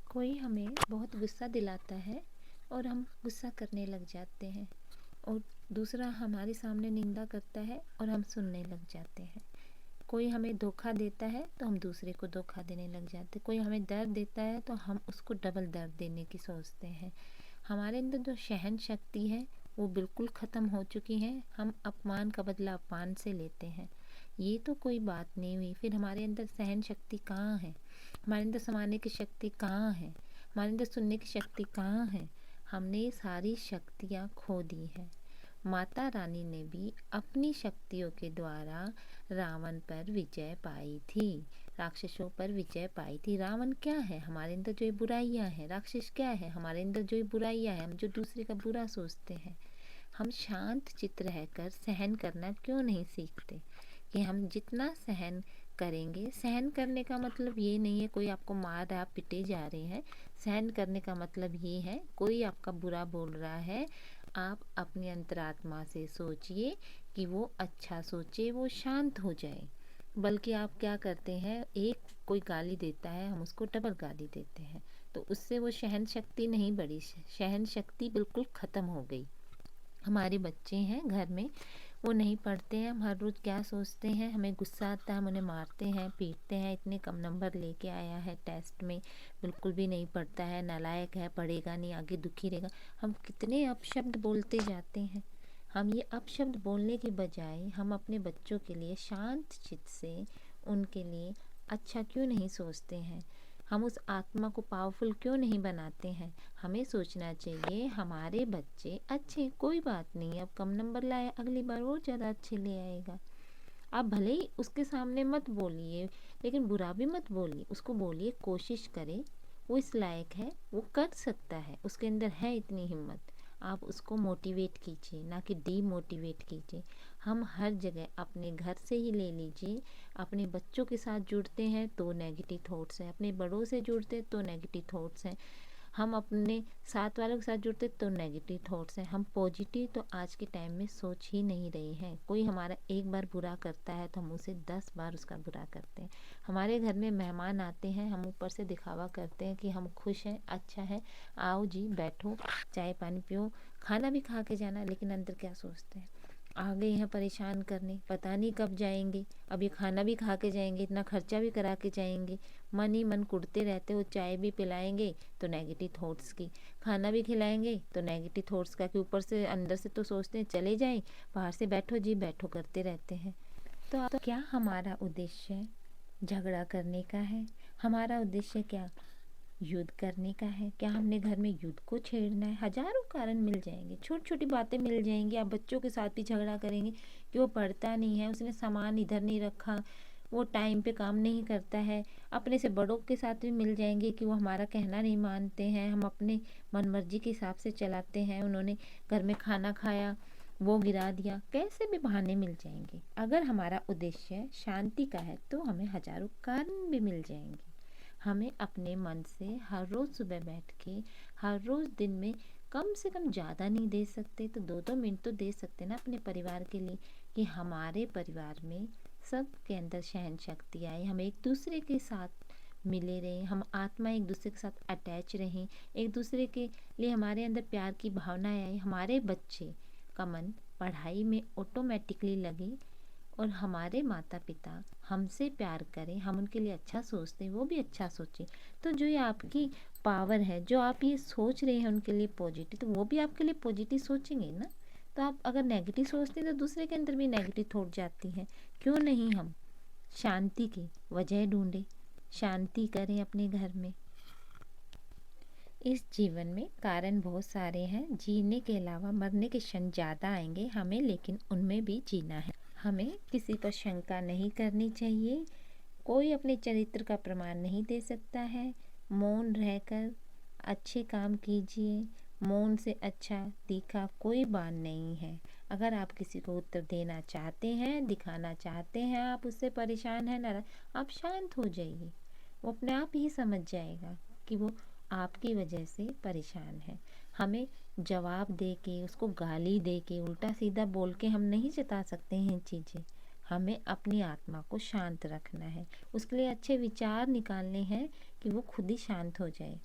कोई हमें बहुत गुस्सा दिलाता है और हम गुस्सा करने लग जाते हैं, और दूसरा हमारे सामने निंदा करता है और हम सुनने लग जाते हैं। कोई हमें धोखा देता है तो हम दूसरे को धोखा देने लग जाते हैं। कोई हमें दर्द देता है तो हम उसको डबल दर्द देने की सोचते हैं। हमारे अंदर जो सहन शक्ति है वो बिल्कुल ख़त्म हो चुकी है। हम अपमान का बदला अपमान से लेते हैं। ये तो कोई बात नहीं हुई, फिर हमारे अंदर सहन शक्ति कहाँ है? हमारे अंदर समाने की शक्ति कहाँ है? हमारे अंदर सुनने की शक्ति कहाँ है? हमने ये सारी शक्तियाँ खो दी हैं। माता रानी ने भी अपनी शक्तियों के द्वारा रावण पर विजय पाई थी, राक्षसों पर विजय पाई थी। रावण क्या है? हमारे अंदर जो ये बुराइयां हैं। राक्षस क्या है? हमारे अंदर जो ये बुराइयां हैं, हम जो दूसरे का बुरा सोचते हैं। हम शांत चित्त रहकर सहन करना क्यों नहीं सीखते? कि हम जितना सहन करेंगे, सहन करने का मतलब ये नहीं है कोई आपको मार रहा, आप पिटे जा रहे हैं। सहन करने का मतलब ये है, कोई आपका बुरा बोल रहा है, आप अपनी अंतरात्मा से सोचिए कि वो अच्छा सोचे, वो शांत हो जाए। बल्कि आप क्या करते हैं, एक कोई गाली देता है, हम उसको डबल गाली देते हैं, तो उससे वो सहन शक्ति नहीं बढ़ी, सहन शक्ति बिल्कुल ख़त्म हो गई। हमारे बच्चे हैं घर में, वो नहीं पढ़ते हैं। हम हर रोज़ क्या सोचते हैं, हमें गुस्सा आता है, हम उन्हें मारते हैं, पीटते हैं। इतने कम नंबर लेके आया है टेस्ट में, बिल्कुल भी नहीं पढ़ता है, नालायक है, पढ़ेगा नहीं, आगे दुखी रहेगा। हम कितने अपशब्द बोलते जाते हैं। हम ये अपशब्द बोलने की बजाय हम अपने बच्चों के लिए शांत चित्त से उनके लिए अच्छा क्यों नहीं सोचते हैं? हम उस आत्मा को पावरफुल क्यों नहीं बनाते हैं? हमें सोचना चाहिए हमारे बच्चे अच्छे, कोई बात नहीं, अब कम नंबर लाए, अगली बार और ज़्यादा अच्छे ले आएगा। आप भले ही उसके सामने मत बोलिए, लेकिन बुरा भी मत बोलिए, उसको बोलिए कोशिश करे, वो इस लायक है, वो कर सकता है, उसके अंदर है इतनी हिम्मत। आप उसको मोटिवेट कीजिए, ना कि डीमोटिवेट कीजिए। हम हर जगह अपने घर से ही ले लीजिए, अपने बच्चों के साथ जुड़ते हैं तो नेगेटिव थॉट्स हैं, अपने बड़ों से जुड़ते हैं तो नेगेटिव थॉट्स हैं, हम अपने साथ वालों के साथ जुड़ते तो नेगेटिव थॉट्स हैं। हम पॉजिटिव तो आज के टाइम में सोच ही नहीं रहे हैं। कोई हमारा एक बार बुरा करता है तो हम उसे 10 बार उसका बुरा करते हैं। हमारे घर में मेहमान आते हैं, हम ऊपर से दिखावा करते हैं कि हम खुश हैं, अच्छा है, आओ जी बैठो, चाय पानी पियो, खाना भी खा के जाना, लेकिन अंदर क्या सोचते हैं, आ गए हैं परेशान करने, पता नहीं कब जाएंगे, अब ये खाना भी खा के जाएंगे, इतना खर्चा भी करा के जाएंगे। मन ही मन कुढ़ते रहते हो। चाय भी पिलाएंगे तो नेगेटिव थॉट्स की, खाना भी खिलाएंगे तो नेगेटिव थॉट्स का, कि ऊपर से अंदर से तो सोचते हैं चले जाएं, बाहर से बैठो जी बैठो करते रहते हैं। तो क्या हमारा उद्देश्य झगड़ा करने का है? हमारा उद्देश्य क्या युद्ध करने का है? क्या हमने घर में युद्ध को छेड़ना है? हजारों कारण मिल जाएंगे, छोटी छोटी बातें मिल जाएंगी। आप बच्चों के साथ भी झगड़ा करेंगे कि वो पढ़ता नहीं है, उसने सामान इधर नहीं रखा, वो टाइम पे काम नहीं करता है। अपने से बड़ों के साथ भी मिल जाएंगे कि वो हमारा कहना नहीं मानते हैं, हम अपने मन मर्जी के हिसाब से चलाते हैं। उन्होंने घर में खाना खाया, वो गिरा दिया, कैसे भी बहाने मिल जाएंगे। अगर हमारा उद्देश्य शांति का है तो हमें हजारों कारण भी मिल जाएंगे। हमें अपने मन से हर रोज़ सुबह बैठ के, हर रोज़ दिन में कम से कम ज़्यादा नहीं दे सकते तो 2-2 मिनट तो दे सकते ना अपने परिवार के लिए, कि हमारे परिवार में सब के अंदर सहन शक्ति आए, हम एक दूसरे के साथ मिले रहें, हम आत्मा एक दूसरे के साथ अटैच रहें, एक दूसरे के लिए हमारे अंदर प्यार की भावना आए, हमारे बच्चे का मन पढ़ाई में ऑटोमेटिकली लगे, और हमारे माता पिता हमसे प्यार करें, हम उनके लिए अच्छा सोचते हैं, वो भी अच्छा सोचें। तो जो ये आपकी पावर है, जो आप ये सोच रहे हैं उनके लिए पॉजिटिव, तो वो भी आपके लिए पॉजिटिव सोचेंगे ना। तो आप अगर नेगेटिव सोचते हैं तो दूसरे के अंदर भी नेगेटिव थॉट जाती हैं। क्यों नहीं हम शांति की वजह ढूंढें, शांति करें अपने घर में। इस जीवन में कारण बहुत सारे हैं, जीने के अलावा मरने के क्षण ज़्यादा आएंगे हमें, लेकिन उनमें भी जीना है। हमें किसी पर शंका नहीं करनी चाहिए। कोई अपने चरित्र का प्रमाण नहीं दे सकता है। मौन रहकर अच्छे काम कीजिए। मौन से अच्छा तीखा कोई बात नहीं है। अगर आप किसी को उत्तर देना चाहते हैं, दिखाना चाहते हैं आप उससे परेशान हैं, नाराज, आप शांत हो जाइए। वो अपने आप ही समझ जाएगा कि वो आपकी वजह से परेशान है। हमें जवाब दे के, उसको गाली दे के, उल्टा सीधा बोल के हम नहीं जता सकते हैं चीज़ें। हमें अपनी आत्मा को शांत रखना है, उसके लिए अच्छे विचार निकालने हैं कि वो खुद ही शांत हो जाए।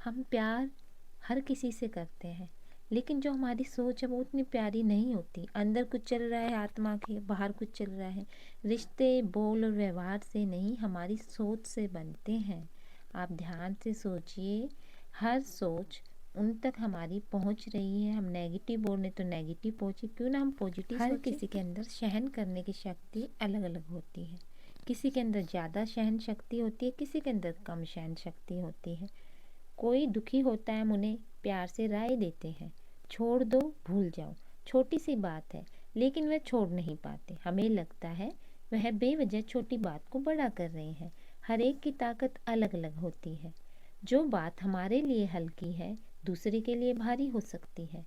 हम प्यार हर किसी से करते हैं, लेकिन जो हमारी सोच है वो उतनी प्यारी नहीं होती। अंदर कुछ चल रहा है आत्मा के, बाहर कुछ चल रहा है। रिश्ते बोल और व्यवहार से नहीं, हमारी सोच से बनते हैं। आप ध्यान से सोचिए, हर सोच उन तक हमारी पहुंच रही है। हम नेगेटिव बोल रहे तो नेगेटिव पहुंचे, क्यों ना हम पॉजिटिव सोचें। हर किसी के अंदर सहन करने की शक्ति अलग अलग होती है। किसी के अंदर ज़्यादा सहन शक्ति होती है, किसी के अंदर कम सहन शक्ति होती है। कोई दुखी होता है, हम उन्हें प्यार से राय देते हैं, छोड़ दो, भूल जाओ, छोटी सी बात है, लेकिन वह छोड़ नहीं पाते। हमें लगता है वह बेवजह छोटी बात को बड़ा कर रहे हैं। हर एक की ताकत अलग अलग होती है। जो बात हमारे लिए हल्की है, दूसरे के लिए भारी हो सकती है।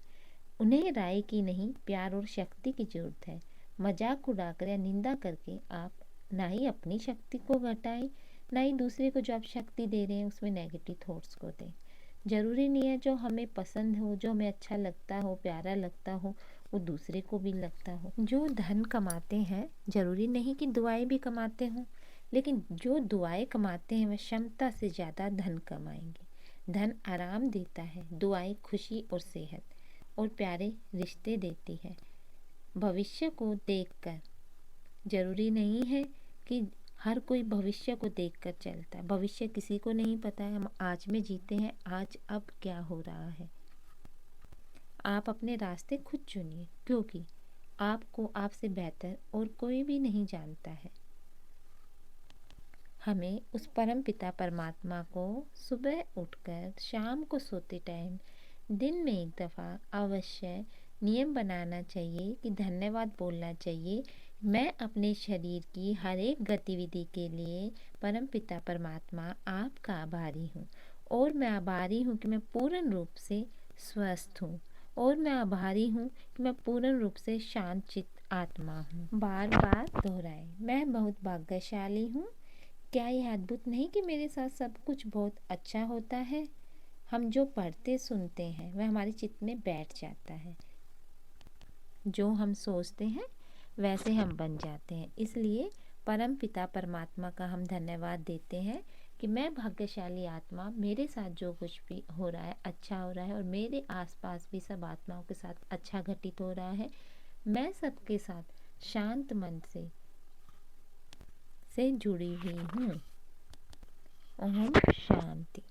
उन्हें राय की नहीं, प्यार और शक्ति की जरूरत है। मजाक उड़ाकर या निंदा करके आप ना ही अपनी शक्ति को घटाएं, ना ही दूसरे को जो आप शक्ति दे रहे हैं उसमें नेगेटिव थॉट्स को दें। ज़रूरी नहीं है जो हमें पसंद हो, जो हमें अच्छा लगता हो, प्यारा लगता हो, वो दूसरे को भी लगता हो। जो धन कमाते हैं, ज़रूरी नहीं कि दुआएं भी कमाते हों, लेकिन जो दुआएं कमाते हैं वह क्षमता से ज़्यादा धन कमाएंगे। धन आराम देता है, दुआएं खुशी और सेहत और प्यारे रिश्ते देती है। भविष्य को देखकर, ज़रूरी नहीं है कि हर कोई भविष्य को देखकर चलता है। भविष्य किसी को नहीं पता है। हम आज में जीते हैं, आज अब क्या हो रहा है। आप अपने रास्ते खुद चुनिए, क्योंकि आपको आपसे बेहतर और कोई भी नहीं जानता है। हमें उस परम पिता परमात्मा को सुबह उठकर शाम को सोते टाइम दिन में एक दफ़ा अवश्य नियम बनाना चाहिए कि धन्यवाद बोलना चाहिए। मैं अपने शरीर की हर एक गतिविधि के लिए परम पिता परमात्मा आपका आभारी हूँ, और मैं आभारी हूँ कि मैं पूर्ण रूप से स्वस्थ हूँ, और मैं आभारी हूँ कि मैं पूर्ण रूप से शांत चित्त आत्मा हूँ। बार बार दोहराएं, मैं बहुत भाग्यशाली हूँ। क्या यह अद्भुत नहीं कि मेरे साथ सब कुछ बहुत अच्छा होता है। हम जो पढ़ते सुनते हैं वह हमारे चित्त में बैठ जाता है। जो हम सोचते हैं वैसे हम बन जाते हैं। इसलिए परम पिता परमात्मा का हम धन्यवाद देते हैं कि मैं भाग्यशाली आत्मा, मेरे साथ जो कुछ भी हो रहा है अच्छा हो रहा है, और मेरे आसपास भी सब आत्माओं के साथ अच्छा घटित हो रहा है। मैं सबके साथ शांत मन से जुड़ी हुई हूँ। ओम शांति।